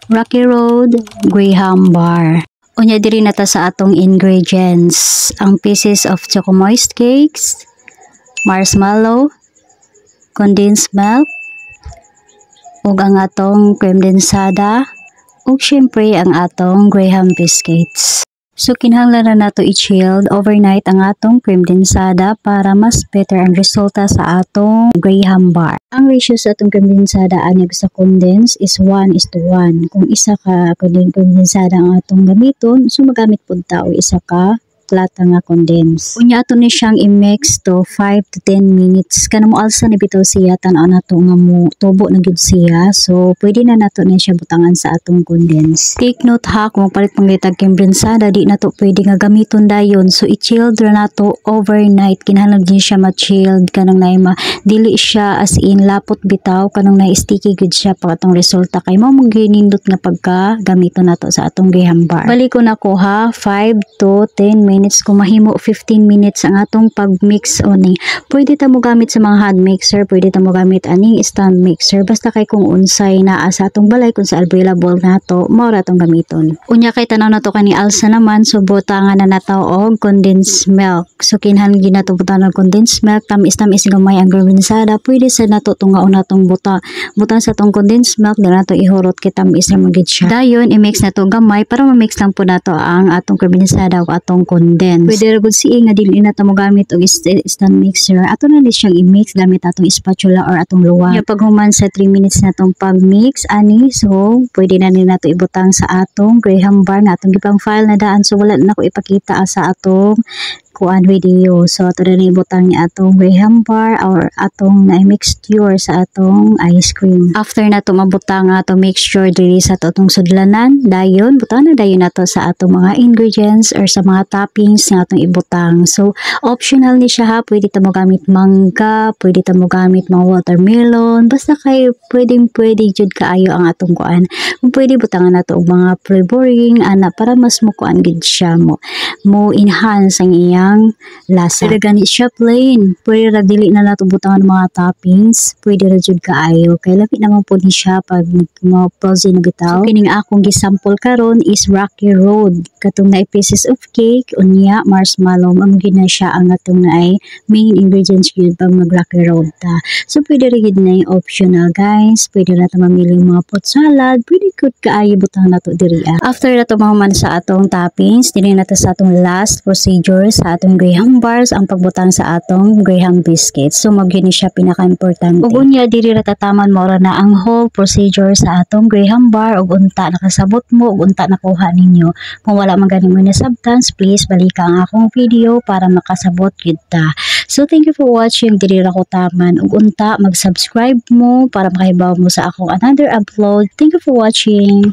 Rocky Road Graham Bar. Unya diri na ta sa atong ingredients. Ang pieces of Choco Moist cakes, marshmallow, condensed milk, ug ang atong cream densada, ug syempre ang atong Graham biscuits. So kinahanglan na nato i-chilled overnight ang atong cream densada para mas better ang resulta sa atong Graham bar. Ang ratio sa atong cream densada anyag sa condense is 1:1. Kung isa ka cream densada ang atong gamiton, so magamit pud ta og isa ka plata nga condense. Unya ato ni siyang i-mix to 5 to 10 minutes. Kanang moalsa ni bitaw siya tan-aw nato nga mo tubo na gyud siya. So pwede na nato ni siya butangan sa atong condense. Take note ha, kung palit pang litag cream densada, di nato pwede nga gamiton dayon. So i-chilled ra nato overnight. Kinahanglan din siya ma-chilled kanang nay dili siya as in lapot bitaw, kanang nay sticky gyud siya pag atong resulta kay mao maginindot nga pagka gamiton nato sa atong Graham bar. Balik ko nako ha, 5 to 10 minutes. Kung mahimo 15 minutes ang atong pag-mix oni. Pwede ta mo gamit sa mga hand mixer, pwede ta mo gamit aning stand mixer, basta kay kung unsay naa sa atong balay, kung sa available nato, mao ra tong gamiton. Unya kay tanaw nato kani alsa naman, so butangan na nato og condensed milk. So kinahanglan gyud nato butangan og condensed milk, tamis-tamis gamay ang densada. Pwede sa nato tungaon natong butan sa tong condensed milk, dili nato ihurot kay tamis ra magid siya. Dayon i-mix nato gamay para ma-mix lang po nato ang atong densada ug atong condense. Pwede ra gud siya nga dili na ta mo gamit og stand mixer. Ato na ni siyang i-mix gamit atong spatula or atong luwa. Nya pag human sa 3 minutes natong pag-mix ani, so pwede na ni nato ibutang sa atong Graham bar na atong gipang file na daan. So wala na ko ipakita sa atong kuan video. So ato na ni ibutang ni atong Graham bar or atong na mixture sa atong ice cream. After nato mabutang atong mixture diri sa atong sudlanan, dayon butang na dayon nato sa atong mga ingredients or sa mga toppings nga atong ibutang. So optional ni siya ha, pwede ta mo gamit mangga, pwede ta mo gamit mga watermelon, basta kay pwede jud kaayo ang atong kuan. Kung pwede butangan nato og mga flavoring ana para mas mo kuan gid siya mo enhance ang iyang lasa. Pwede ganit siya plain, pwede ra dili na nato butangan mga toppings, pwede ra jud kaayo kay labi naman po ni siya pag mo frozen na bitaw. So kining akong gisample karon is Rocky Road, katong na pieces of cake unya marshmallow, mamgid na siya ang atong naay main ingredients gyud pag mag Rocky Road ta. So pwede ra gid na optional guys, pwede na ta mamili mga fruit salad, pwede gud kaayo butang nato diri. After nato mahuman sa atong toppings, dili na ta sa atong last procedure sa atong Graham bars, ang pagbutang sa atong Graham biscuits. So magyud ni siya pinaka-importante. Ug unya diri ra tataman mo ra na ang whole procedure sa atong Graham bar ug unta nakasabot mo ug unta nakuha ninyo. Kung wala man gani mo na substance, please balika ang akong video para makasabot gyud ta. So thank you for watching diri ra ko taman ug unta mag-subscribe mo para makahibaw mo sa akong another upload. Thank you for watching.